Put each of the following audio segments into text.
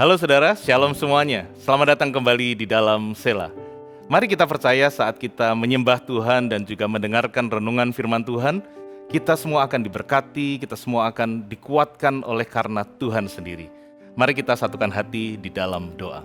Halo saudara, shalom semuanya. Selamat datang kembali di dalam Sela. Mari kita percaya saat kita menyembah Tuhan dan juga mendengarkan renungan firman Tuhan, kita semua akan diberkati, kita semua akan dikuatkan oleh karena Tuhan sendiri. Mari kita satukan hati di dalam doa.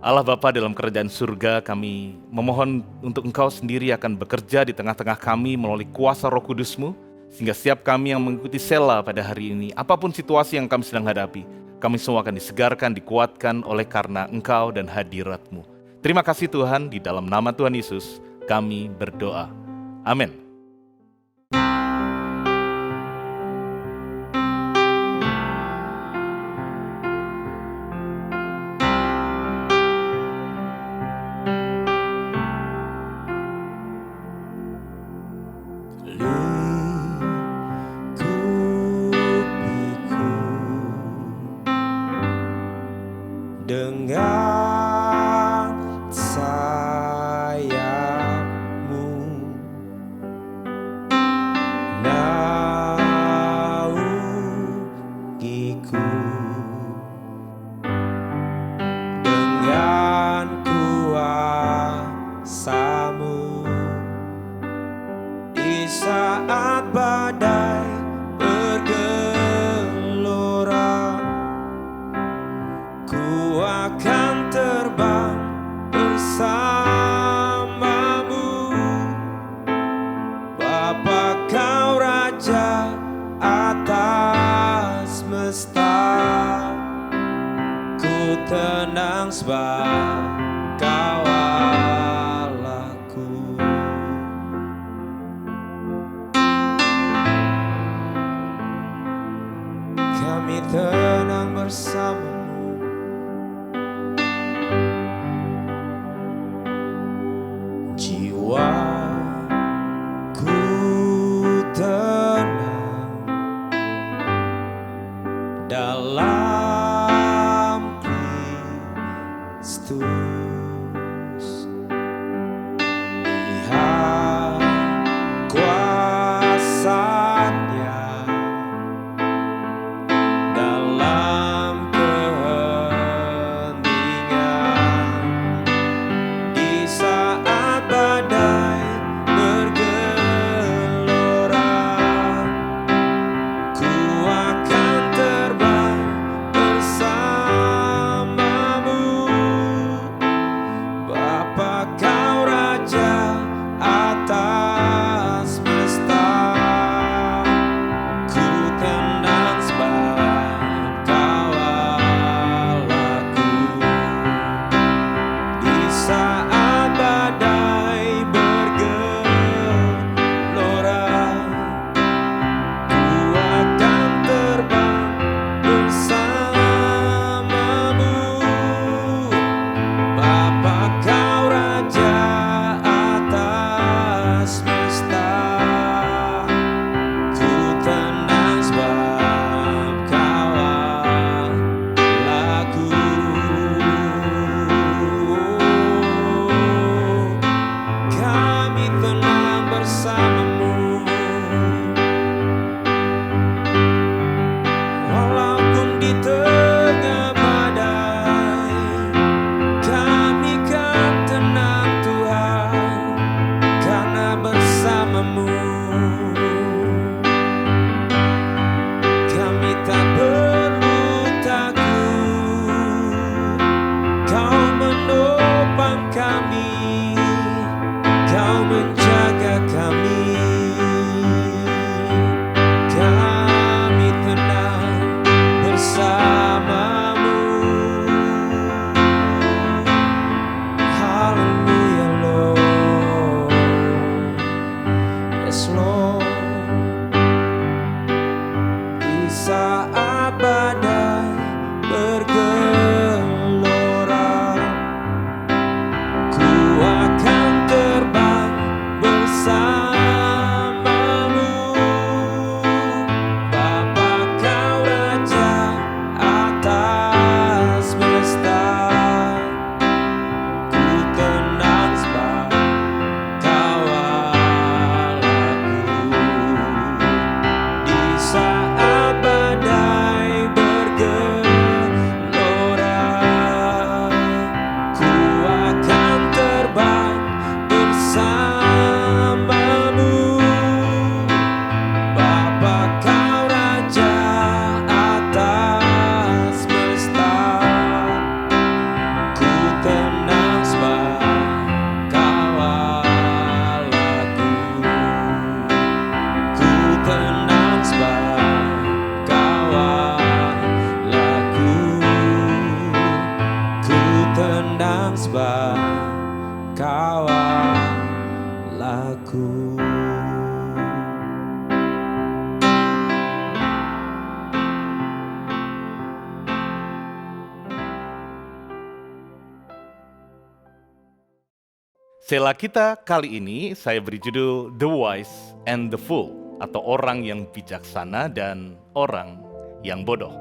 Allah Bapa dalam kerajaan surga, kami memohon untuk Engkau sendiri akan bekerja di tengah-tengah kami melalui kuasa Roh Kudus-Mu, sehingga setiap kami yang mengikuti Sela pada hari ini, apapun situasi yang kami sedang hadapi, kami semua akan disegarkan, dikuatkan oleh karena Engkau dan hadirat-Mu. Terima kasih Tuhan, di dalam nama Tuhan Yesus kami berdoa. Amin. Dengan sayap-Mu naungiku, dengan kuasa-Mu di saat badai bergelora, ku akan terbang bersama-Mu. Bapa, Kau Raja atas semesta, ku tenang sebab Kau Allahku. Kami tenang bersama-Mu. Jiwaku tenang dalam Kristus aku. Sela kita kali ini saya beri judul The Wise and the Fool, atau orang yang bijaksana dan orang yang bodoh.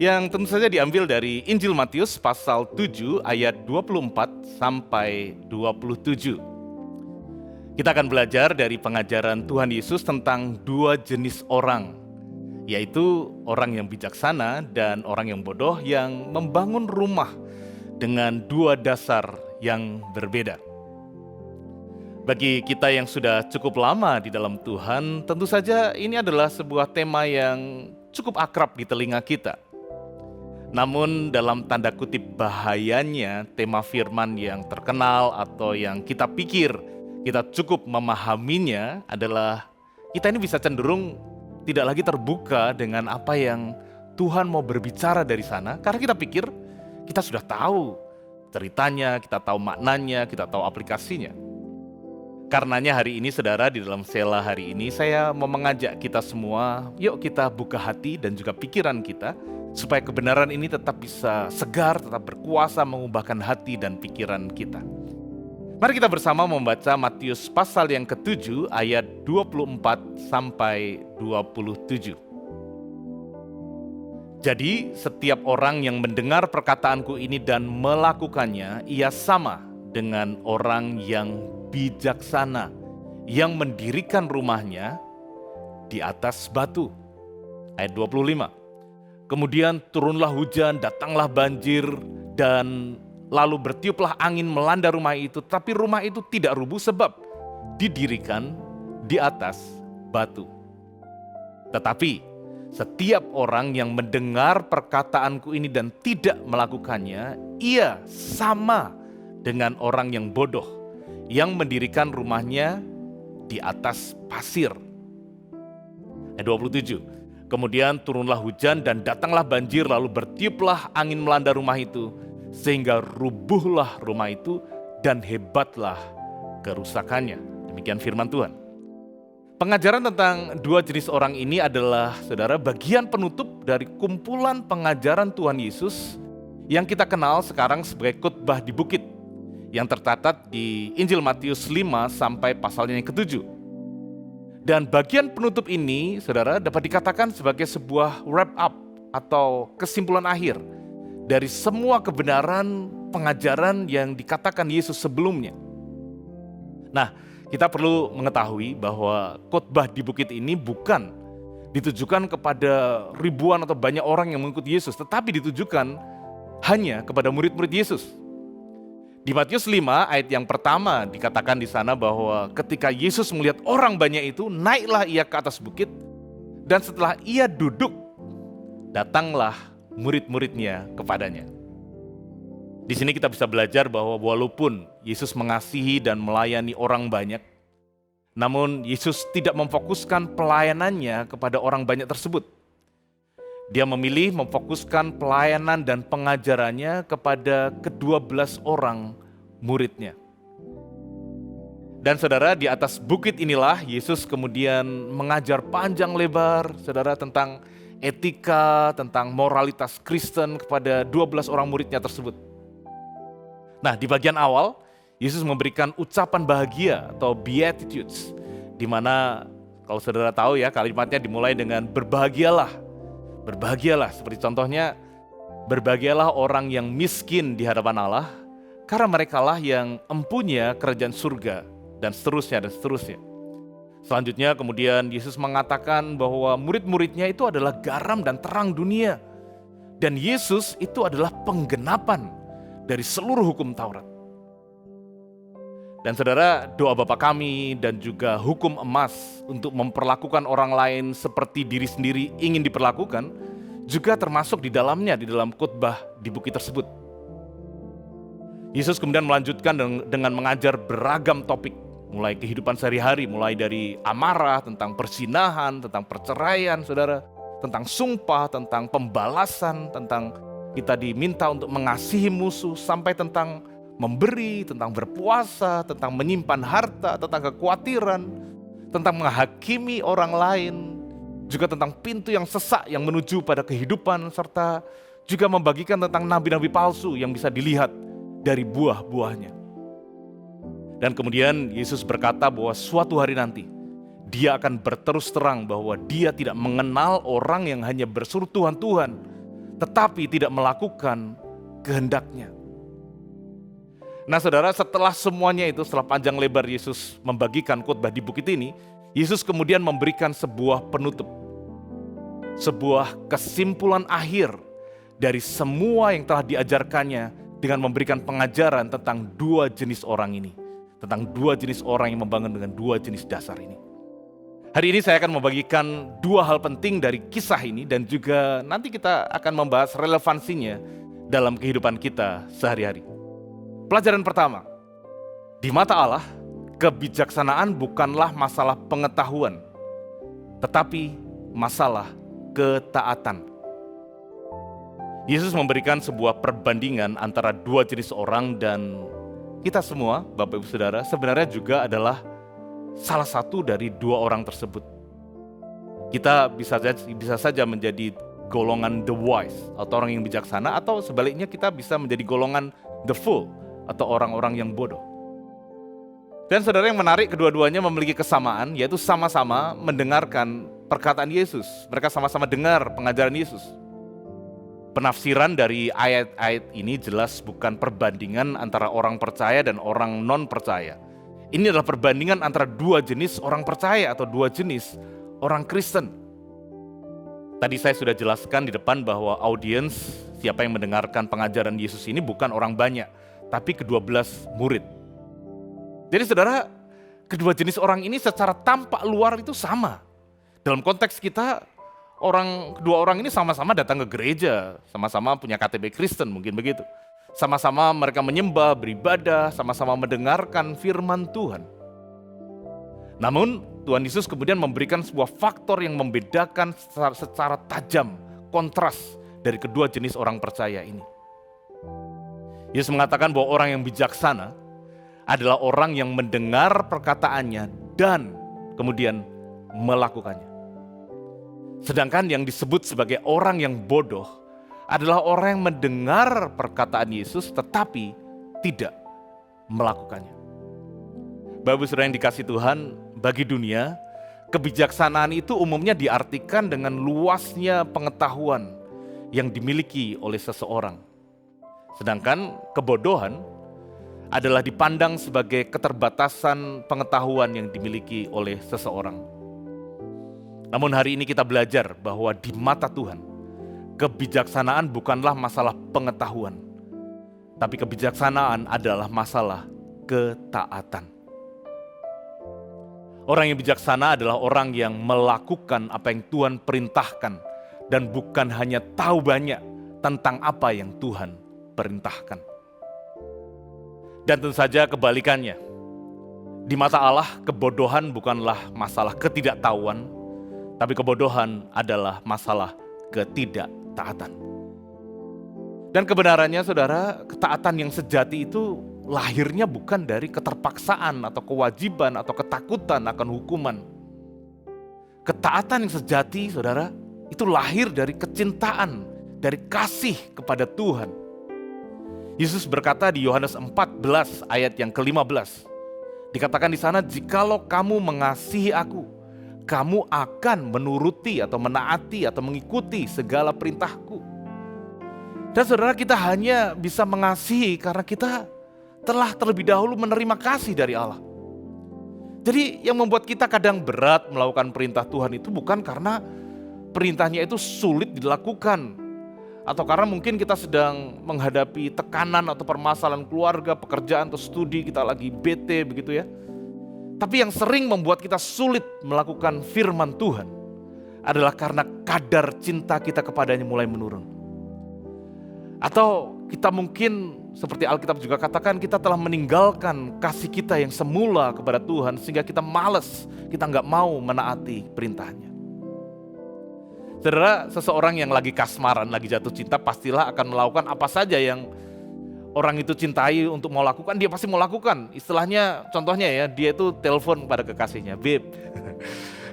Yang tentu saja diambil dari Injil Matius pasal 7 ayat 24 sampai 27. Kita akan belajar dari pengajaran Tuhan Yesus tentang dua jenis orang, yaitu orang yang bijaksana dan orang yang bodoh yang membangun rumah dengan dua dasar yang berbeda. Bagi kita yang sudah cukup lama di dalam Tuhan, tentu saja ini adalah sebuah tema yang cukup akrab di telinga kita. Namun dalam tanda kutip bahayanya, tema firman yang terkenal atau yang kita pikir kita cukup memahaminya adalah kita ini bisa cenderung tidak lagi terbuka dengan apa yang Tuhan mau berbicara dari sana, karena kita pikir kita sudah tahu ceritanya, kita tahu maknanya, kita tahu aplikasinya. Karenanya hari ini saudara, di dalam Sela hari ini saya mau mengajak kita semua, yuk kita buka hati dan juga pikiran kita supaya kebenaran ini tetap bisa segar, tetap berkuasa mengubahkan hati dan pikiran kita. Mari kita bersama membaca Matius pasal yang ke-7 ayat 24 sampai 27. Jadi setiap orang yang mendengar perkataanku ini dan melakukannya, ia sama dengan orang yang bijaksana yang mendirikan rumahnya di atas batu. Ayat 25. Kemudian turunlah hujan, datanglah banjir, dan lalu bertiuplah angin melanda rumah itu, tapi rumah itu tidak rubuh sebab didirikan di atas batu. Tetapi setiap orang yang mendengar perkataanku ini dan tidak melakukannya, ia sama dengan orang yang bodoh yang mendirikan rumahnya di atas pasir. Ayat 27. Kemudian turunlah hujan dan datanglah banjir, lalu bertiuplah angin melanda rumah itu, sehingga rubuhlah rumah itu dan hebatlah kerusakannya. Demikian firman Tuhan. Pengajaran tentang dua jenis orang ini adalah, saudara, bagian penutup dari kumpulan pengajaran Tuhan Yesus yang kita kenal sekarang sebagai khotbah di bukit, yang tercatat di Injil Matius 5 sampai pasalnya yang ke-7. Dan bagian penutup ini, saudara, dapat dikatakan sebagai sebuah wrap up atau kesimpulan akhir dari semua kebenaran pengajaran yang dikatakan Yesus sebelumnya. Nah, kita perlu mengetahui bahwa khotbah di bukit ini bukan ditujukan kepada ribuan atau banyak orang yang mengikuti Yesus, tetapi ditujukan hanya kepada murid-murid Yesus. Di Matius 5 ayat yang pertama dikatakan di sana bahwa ketika Yesus melihat orang banyak itu, naiklah ia ke atas bukit, dan setelah ia duduk, datanglah murid-muridnya kepadanya. Di sini kita bisa belajar bahwa walaupun Yesus mengasihi dan melayani orang banyak, namun Yesus tidak memfokuskan pelayanannya kepada orang banyak tersebut. Dia memilih memfokuskan pelayanan dan pengajarannya kepada ke-12 orang muridnya. Dan saudara, di atas bukit inilah Yesus kemudian mengajar panjang lebar, saudara, tentang etika, tentang moralitas Kristen kepada 12 orang muridnya tersebut. Nah, di bagian awal, Yesus memberikan ucapan bahagia atau Beatitudes, di mana kalau saudara tahu ya, kalimatnya dimulai dengan berbahagialah. Berbahagialah, seperti contohnya, berbahagialah orang yang miskin di hadapan Allah, karena merekalah yang empunya kerajaan surga, dan seterusnya, dan seterusnya. Selanjutnya kemudian Yesus mengatakan bahwa murid-muridnya itu adalah garam dan terang dunia. Dan Yesus itu adalah penggenapan dari seluruh hukum Taurat. Dan saudara, doa Bapa kami dan juga hukum emas untuk memperlakukan orang lain seperti diri sendiri ingin diperlakukan, juga termasuk di dalamnya, di dalam khotbah di bukit tersebut. Yesus kemudian melanjutkan dengan mengajar beragam topik, mulai kehidupan sehari-hari, mulai dari amarah, tentang perzinahan, tentang perceraian, saudara, tentang sumpah, tentang pembalasan, tentang kita diminta untuk mengasihi musuh, sampai tentang memberi, tentang berpuasa, tentang menyimpan harta, tentang kekhawatiran, tentang menghakimi orang lain, juga tentang pintu yang sesak yang menuju pada kehidupan, serta juga membagikan tentang nabi-nabi palsu yang bisa dilihat dari buah-buahnya. Dan kemudian Yesus berkata bahwa suatu hari nanti dia akan berterus terang bahwa dia tidak mengenal orang yang hanya berseru Tuhan, Tuhan, tetapi tidak melakukan kehendaknya. Nah saudara, setelah semuanya itu, setelah panjang lebar Yesus membagikan khotbah di bukit ini, Yesus kemudian memberikan sebuah penutup, sebuah kesimpulan akhir dari semua yang telah diajarkannya dengan memberikan pengajaran tentang dua jenis orang ini, tentang dua jenis orang yang membangun dengan dua jenis dasar ini. Hari ini saya akan membagikan dua hal penting dari kisah ini dan juga nanti kita akan membahas relevansinya dalam kehidupan kita sehari-hari. Pelajaran pertama, di mata Allah, kebijaksanaan bukanlah masalah pengetahuan, tetapi masalah ketaatan. Yesus memberikan sebuah perbandingan antara dua jenis orang dan kita semua, Bapak Ibu Saudara, sebenarnya juga adalah salah satu dari dua orang tersebut. Kita bisa saja menjadi golongan the wise atau orang yang bijaksana, atau sebaliknya kita bisa menjadi golongan the fool atau orang-orang yang bodoh. Dan saudara, yang menarik, kedua-duanya memiliki kesamaan, yaitu sama-sama mendengarkan perkataan Yesus. Mereka sama-sama dengar pengajaran Yesus. Penafsiran dari ayat-ayat ini jelas bukan perbandingan antara orang percaya dan orang non percaya. Ini adalah perbandingan antara dua jenis orang percaya atau dua jenis orang Kristen. Tadi saya sudah jelaskan di depan bahwa audiens siapa yang mendengarkan pengajaran Yesus ini bukan orang banyak, tapi ke-12 murid. Jadi saudara, kedua jenis orang ini secara tampak luar itu sama. Dalam konteks kita, kedua orang ini sama-sama datang ke gereja, sama-sama punya KTP Kristen, mungkin begitu. Sama-sama mereka menyembah, beribadah, sama-sama mendengarkan firman Tuhan. Namun Tuhan Yesus kemudian memberikan sebuah faktor yang membedakan secara tajam, kontras dari kedua jenis orang percaya ini. Yesus mengatakan bahwa orang yang bijaksana adalah orang yang mendengar perkataannya dan kemudian melakukannya. Sedangkan yang disebut sebagai orang yang bodoh adalah orang yang mendengar perkataan Yesus tetapi tidak melakukannya. Bapak Saudara yang dikasihi Tuhan, bagi dunia, kebijaksanaan itu umumnya diartikan dengan luasnya pengetahuan yang dimiliki oleh seseorang. Sedangkan kebodohan adalah dipandang sebagai keterbatasan pengetahuan yang dimiliki oleh seseorang. Namun hari ini kita belajar bahwa di mata Tuhan, kebijaksanaan bukanlah masalah pengetahuan, tapi kebijaksanaan adalah masalah ketaatan. Orang yang bijaksana adalah orang yang melakukan apa yang Tuhan perintahkan dan bukan hanya tahu banyak tentang apa yang Tuhan perintahkan. Dan tentu saja kebalikannya. Di mata Allah, kebodohan bukanlah masalah ketidaktahuan, tapi kebodohan adalah masalah ketidaktaatan. Dan kebenarannya saudara, ketaatan yang sejati itu lahirnya bukan dari keterpaksaan atau kewajiban atau ketakutan akan hukuman. Ketaatan yang sejati saudara, itu lahir dari kecintaan, dari kasih kepada Tuhan. Yesus berkata di Yohanes 14 ayat yang ke-15. Dikatakan di sana, jikalau kamu mengasihi aku, kamu akan menuruti atau menaati atau mengikuti segala perintahku. Dan saudara, kita hanya bisa mengasihi karena kita telah terlebih dahulu menerima kasih dari Allah. Jadi yang membuat kita kadang berat melakukan perintah Tuhan itu bukan karena perintahnya itu sulit dilakukan, atau karena mungkin kita sedang menghadapi tekanan atau permasalahan keluarga, pekerjaan atau studi, kita lagi bete begitu ya. Tapi yang sering membuat kita sulit melakukan firman Tuhan adalah karena kadar cinta kita kepadanya mulai menurun. Atau kita mungkin seperti Alkitab juga katakan, kita telah meninggalkan kasih kita yang semula kepada Tuhan sehingga kita malas, kita nggak mau menaati perintahnya. Saudara, seseorang yang lagi kasmaran, lagi jatuh cinta pastilah akan melakukan apa saja yang orang itu cintai untuk mau lakukan, dia pasti mau lakukan. Istilahnya, contohnya ya, dia itu telepon pada kekasihnya, "Babe,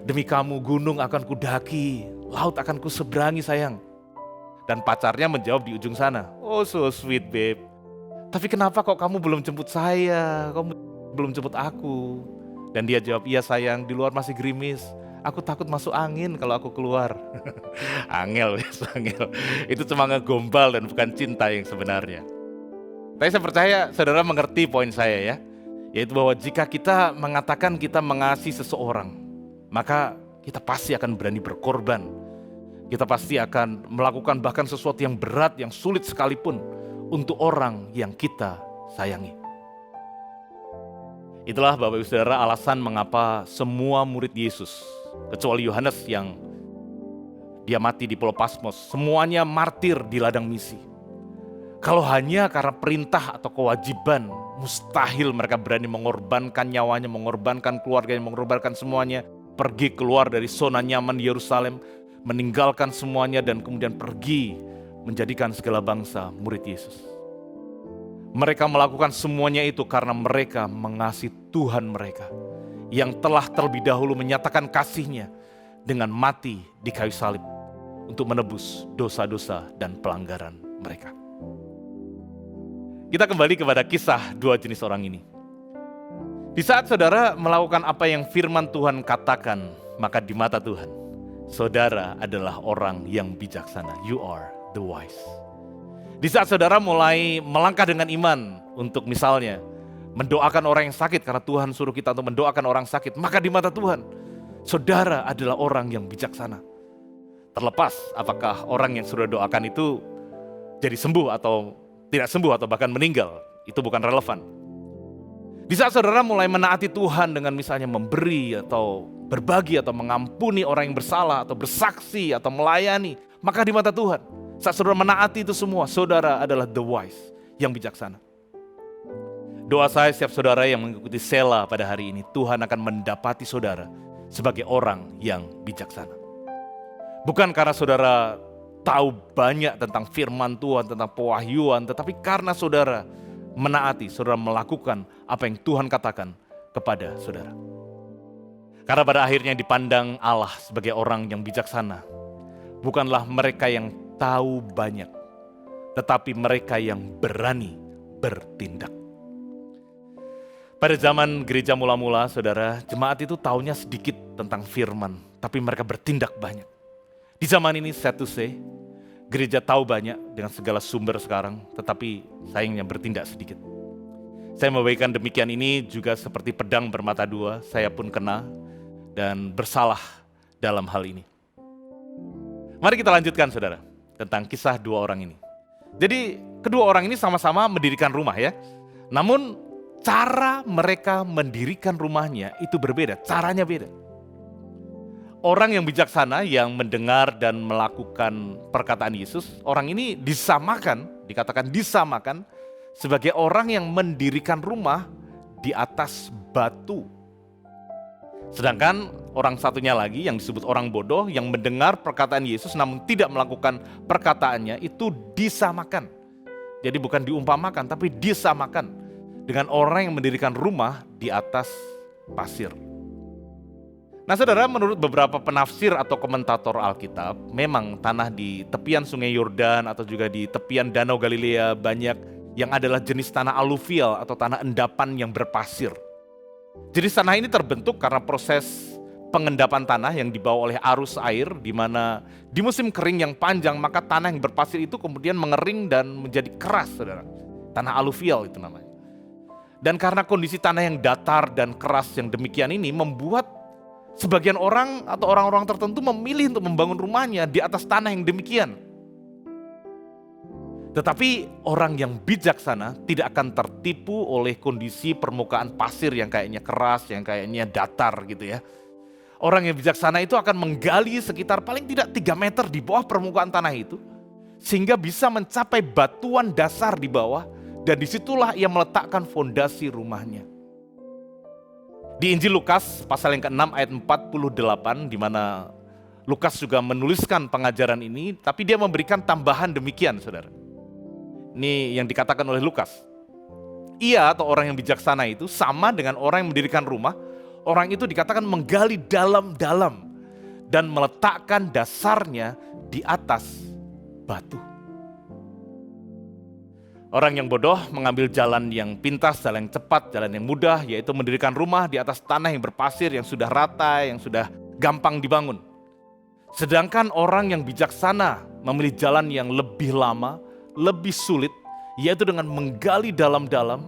demi kamu gunung akan kudaki, laut akan kuseberangi sayang." Dan pacarnya menjawab di ujung sana, "Oh so sweet babe, tapi kenapa kok kamu belum jemput saya, kamu belum jemput aku?" Dan dia jawab, "Iya sayang, di luar masih gerimis, aku takut masuk angin kalau aku keluar." Angel, yes, angel. Itu cuma ngegombal dan bukan cinta yang sebenarnya. Tapi saya percaya saudara mengerti poin saya ya, yaitu bahwa jika kita mengatakan kita mengasihi seseorang, maka kita pasti akan berani berkorban. Kita pasti akan melakukan bahkan sesuatu yang berat, yang sulit sekalipun untuk orang yang kita sayangi. Itulah Bapak Ibu Saudara alasan mengapa semua murid Yesus, kecuali Yohanes yang dia mati di Pulau Patmos, semuanya martir di ladang misi. Kalau hanya karena perintah atau kewajiban, mustahil mereka berani mengorbankan nyawanya, mengorbankan keluarganya, mengorbankan semuanya, pergi keluar dari zona nyaman di Yerusalem, meninggalkan semuanya dan kemudian pergi menjadikan segala bangsa murid Yesus. Mereka melakukan semuanya itu karena mereka mengasihi Tuhan mereka yang telah terlebih dahulu menyatakan kasih-Nya dengan mati di kayu salib untuk menebus dosa-dosa dan pelanggaran mereka. Kita kembali kepada kisah dua jenis orang ini. Di saat saudara melakukan apa yang firman Tuhan katakan, maka di mata Tuhan, saudara adalah orang yang bijaksana. You are the wise. Di saat saudara mulai melangkah dengan iman untuk misalnya mendoakan orang yang sakit karena Tuhan suruh kita untuk mendoakan orang sakit, maka di mata Tuhan, saudara adalah orang yang bijaksana. Terlepas apakah orang yang sudah doakan itu jadi sembuh atau tidak sembuh atau bahkan meninggal, itu bukan relevan. Di saat saudara mulai menaati Tuhan dengan misalnya memberi atau berbagi atau mengampuni orang yang bersalah atau bersaksi atau melayani, maka di mata Tuhan, saat saudara menaati itu semua, saudara adalah the wise, yang bijaksana. Doa saya setiap saudara yang mengikuti Sela pada hari ini, Tuhan akan mendapati saudara sebagai orang yang bijaksana. Bukan karena saudara tahu banyak tentang firman Tuhan, tentang pewahyuan, tetapi karena saudara menaati, saudara melakukan apa yang Tuhan katakan kepada saudara. Karena pada akhirnya dipandang Allah sebagai orang yang bijaksana, bukanlah mereka yang tahu banyak, tetapi mereka yang berani bertindak. Pada zaman gereja mula-mula, saudara, jemaat itu taunya sedikit tentang firman, tapi mereka bertindak banyak. Di zaman ini, sad to say, gereja tahu banyak dengan segala sumber sekarang, tetapi sayangnya bertindak sedikit. Saya membagikan demikian ini juga seperti pedang bermata dua, saya pun kena dan bersalah dalam hal ini. Mari kita lanjutkan saudara, tentang kisah dua orang ini. Jadi kedua orang ini sama-sama mendirikan rumah ya, namun cara mereka mendirikan rumahnya itu berbeda, caranya beda. Orang yang bijaksana yang mendengar dan melakukan perkataan Yesus, orang ini dikatakan disamakan sebagai orang yang mendirikan rumah di atas batu. Sedangkan orang satunya lagi yang disebut orang bodoh yang mendengar perkataan Yesus namun tidak melakukan perkataannya itu disamakan. Jadi bukan diumpamakan tapi disamakan dengan orang yang mendirikan rumah di atas pasir. Nah saudara, menurut beberapa penafsir atau komentator Alkitab, memang tanah di tepian sungai Yordan atau juga di tepian Danau Galilea banyak yang adalah jenis tanah aluvial atau tanah endapan yang berpasir. Jenis tanah ini terbentuk karena proses pengendapan tanah yang dibawa oleh arus air, di mana di musim kering yang panjang maka tanah yang berpasir itu kemudian mengering dan menjadi keras, saudara. Tanah aluvial itu namanya. Dan karena kondisi tanah yang datar dan keras yang demikian ini membuat sebagian orang atau orang-orang tertentu memilih untuk membangun rumahnya di atas tanah yang demikian. Tetapi orang yang bijaksana tidak akan tertipu oleh kondisi permukaan pasir yang kayaknya keras, yang kayaknya datar gitu ya. Orang yang bijaksana itu akan menggali sekitar paling tidak 3 meter di bawah permukaan tanah itu, sehingga bisa mencapai batuan dasar di bawah, dan disitulah ia meletakkan fondasi rumahnya. Di Injil Lukas pasal yang ke-6 ayat 48, di mana Lukas juga menuliskan pengajaran ini, tapi dia memberikan tambahan demikian, saudara. Ini yang dikatakan oleh Lukas. Ia atau orang yang bijaksana itu sama dengan orang yang mendirikan rumah. Orang itu dikatakan menggali dalam-dalam dan meletakkan dasarnya di atas batu. Orang yang bodoh mengambil jalan yang pintas, jalan yang cepat, jalan yang mudah, yaitu mendirikan rumah di atas tanah yang berpasir, yang sudah rata, yang sudah gampang dibangun. Sedangkan orang yang bijaksana memilih jalan yang lebih lama, lebih sulit, yaitu dengan menggali dalam-dalam,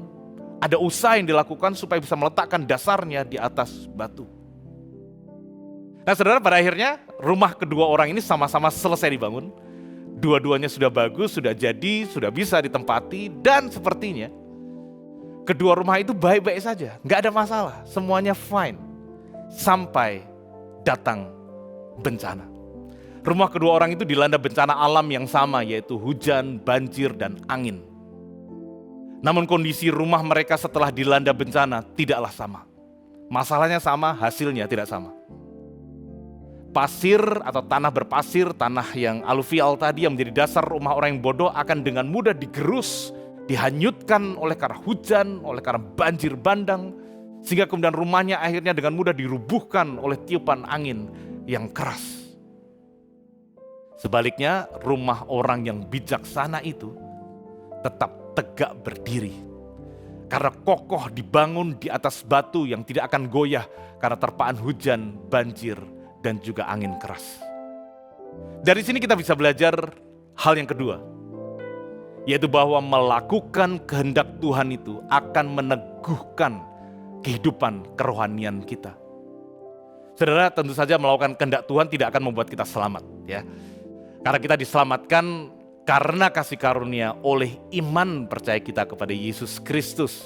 ada usaha yang dilakukan supaya bisa meletakkan dasarnya di atas batu. Nah saudara, pada akhirnya rumah kedua orang ini sama-sama selesai dibangun. Dua-duanya sudah bagus, sudah jadi, sudah bisa ditempati, dan sepertinya kedua rumah itu baik-baik saja, nggak ada masalah, semuanya fine. Sampai datang bencana. Rumah kedua orang itu dilanda bencana alam yang sama, yaitu hujan, banjir, dan angin. Namun kondisi rumah mereka setelah dilanda bencana tidaklah sama. Masalahnya sama, hasilnya tidak sama. Pasir atau tanah berpasir, tanah yang aluvial tadi yang menjadi dasar rumah orang yang bodoh akan dengan mudah digerus, dihanyutkan oleh karena hujan, oleh karena banjir bandang, sehingga kemudian rumahnya akhirnya dengan mudah dirubuhkan oleh tiupan angin yang keras. Sebaliknya, rumah orang yang bijaksana itu tetap tegak berdiri. Karena kokoh dibangun di atas batu yang tidak akan goyah karena terpaan hujan, banjir, dan juga angin keras. Dari sini kita bisa belajar hal yang kedua, yaitu bahwa melakukan kehendak Tuhan itu akan meneguhkan kehidupan kerohanian kita. Saudara, tentu saja melakukan kehendak Tuhan tidak akan membuat kita selamat, ya. Karena kita diselamatkan karena kasih karunia oleh iman percaya kita kepada Yesus Kristus.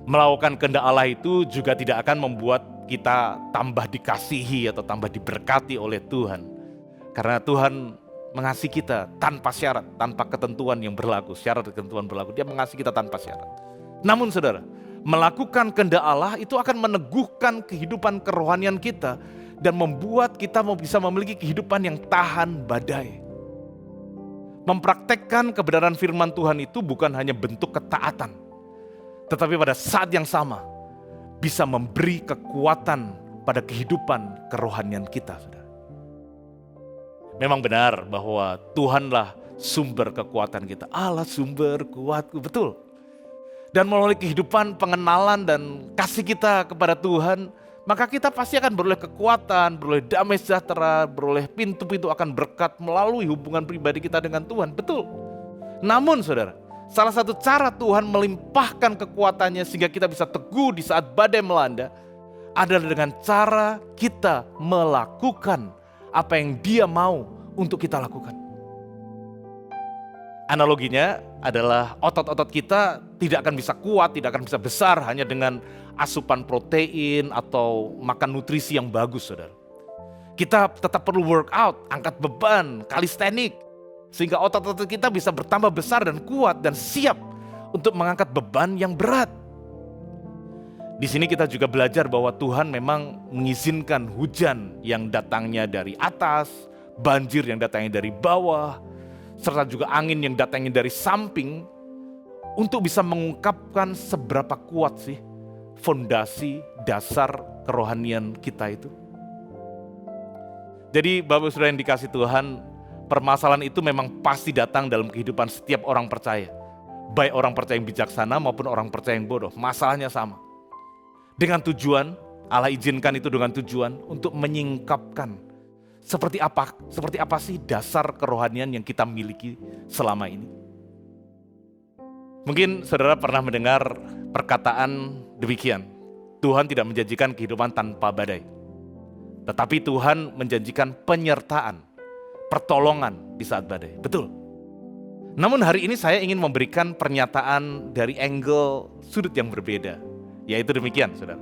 Melakukan kehendak Allah itu juga tidak akan membuat kita tambah dikasihi atau tambah diberkati oleh Tuhan. Karena Tuhan mengasihi kita tanpa syarat, tanpa ketentuan yang berlaku. Syarat dan ketentuan berlaku, Dia mengasihi kita tanpa syarat. Namun saudara, melakukan kehendak Allah itu akan meneguhkan kehidupan kerohanian kita dan membuat kita bisa memiliki kehidupan yang tahan badai. Mempraktekkan kebenaran firman Tuhan itu bukan hanya bentuk ketaatan, tetapi pada saat yang sama bisa memberi kekuatan pada kehidupan kerohanian kita. Saudara. Memang benar bahwa Tuhanlah sumber kekuatan kita. Allah sumber kuatku, betul. Dan melalui kehidupan pengenalan dan kasih kita kepada Tuhan, maka kita pasti akan beroleh kekuatan, beroleh damai sejahtera, beroleh pintu-pintu akan berkat melalui hubungan pribadi kita dengan Tuhan, betul. Namun saudara, salah satu cara Tuhan melimpahkan kekuatannya sehingga kita bisa teguh di saat badai melanda adalah dengan cara kita melakukan apa yang Dia mau untuk kita lakukan. Analoginya adalah otot-otot kita tidak akan bisa kuat, tidak akan bisa besar hanya dengan asupan protein atau makan nutrisi yang bagus, saudara. Kita tetap perlu workout, angkat beban, kalistenik, sehingga otot-otot kita bisa bertambah besar dan kuat dan siap untuk mengangkat beban yang berat. Di sini kita juga belajar bahwa Tuhan memang mengizinkan hujan yang datangnya dari atas, banjir yang datangnya dari bawah, serta juga angin yang datangnya dari samping untuk bisa mengungkapkan seberapa kuat sih fondasi dasar kerohanian kita itu. Jadi Bapak Saudara yang dikasih Tuhan, permasalahan itu memang pasti datang dalam kehidupan setiap orang percaya. Baik orang percaya yang bijaksana maupun orang percaya yang bodoh, masalahnya sama. Dengan tujuan, Allah izinkan itu dengan tujuan untuk menyingkapkan seperti apa sih dasar kerohanian yang kita miliki selama ini. Mungkin saudara pernah mendengar perkataan demikian, Tuhan tidak menjanjikan kehidupan tanpa badai, tetapi Tuhan menjanjikan penyertaan, pertolongan di saat badai. Betul. Namun hari ini saya ingin memberikan pernyataan dari angle sudut yang berbeda, yaitu demikian saudara.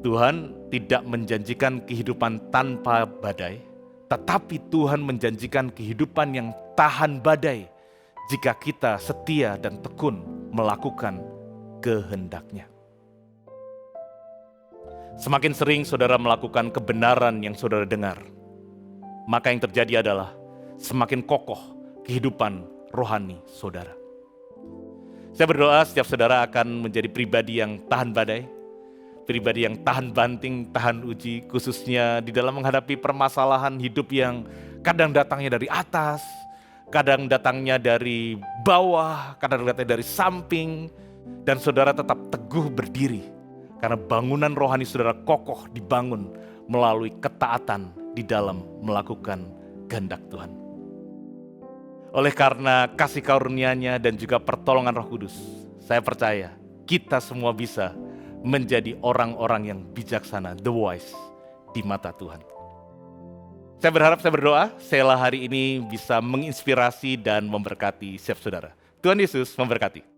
Tuhan tidak menjanjikan kehidupan tanpa badai, tetapi Tuhan menjanjikan kehidupan yang tahan badai jika kita setia dan tekun melakukan kehendak-Nya. Semakin sering saudara melakukan kebenaran yang saudara dengar, maka yang terjadi adalah semakin kokoh kehidupan rohani saudara. Saya berdoa setiap saudara akan menjadi pribadi yang tahan badai, pribadi yang tahan banting, tahan uji, khususnya di dalam menghadapi permasalahan hidup yang kadang datangnya dari atas, kadang datangnya dari bawah, kadang datangnya dari samping, dan saudara tetap teguh berdiri, karena bangunan rohani saudara kokoh dibangun melalui ketaatan di dalam melakukan kehendak Tuhan. Oleh karena kasih karunia-Nya dan juga pertolongan Roh Kudus, saya percaya kita semua bisa menjadi orang-orang yang bijaksana, the wise, di mata Tuhan. Saya berharap, saya berdoa, Sela hari ini bisa menginspirasi dan memberkati setiap saudara. Tuhan Yesus memberkati.